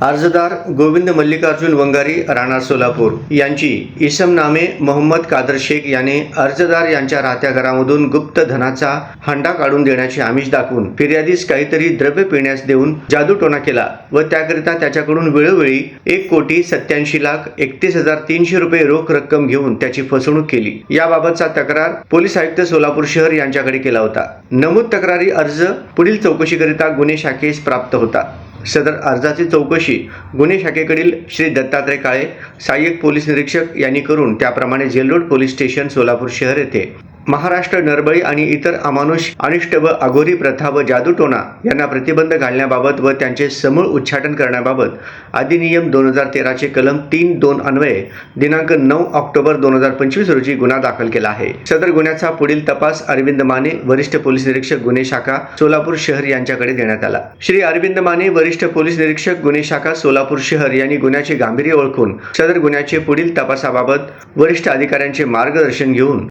अर्जदार गोविंद मल्लिकार्जुन वंगारी राहणार सोलापूर यांची इसम नामे मोहम्मद कादर शेख याने अर्जदार यांच्या राहत्या घरामधून गुप्त धनाचा हंडा काढून देण्याचे आमिष दाखवून फिर्यादीस काहीतरी द्रव्य पिण्यास देऊन जादूटोणा केला व त्याकरिता त्याच्याकडून वेळोवेळी 1,87,31,300 रुपये रोख रक्कम घेऊन त्याची फसवणूक केली। याबाबतचा तक्रार पोलीस आयुक्त सोलापूर शहर यांच्याकडे केला होता। नमूद तक्रारी अर्ज पुढील चौकशीकरिता गुन्हे शाखेस प्राप्त होता। सदर अर्जाची चौकशी गुन्हे शाखेकडील श्री दत्तात्रय काळे सहाय्यक पोलीस निरीक्षक यांनी करून त्याप्रमाणे Jail Road police station Solapur शहर येथे महाराष्ट्र नरबळी आणि इतर अमानुष अनिष्ट व अघोरी प्रथा व जादूटोणा यांना प्रतिबंध घालण्याबाबत व त्यांचे समूळ उच्चाटन करण्याबाबत अधिनियम 2013 चे कलम 3(2) अन्वये दिनांक 9 ऑक्टोबर 2025 रोजी गुन्हा दाखल केला आहे। सदर गुन्ह्याचा पुढील तपास अरविंद माने वरिष्ठ पोलीस निरीक्षक गुन्हे शाखा सोलापूर शहर यांच्याकडे देण्यात आला। श्री अरविंद माने वरिष्ठ पोलीस निरीक्षक गुन्हे शाखा सोलापूर शहर यांनी गुन्ह्याचे गांभीर्य ओळखून सदर गुन्ह्याचे पुढील तपासाबाबत वरिष्ठ अधिकाऱ्यांचे मार्गदर्शन घेऊन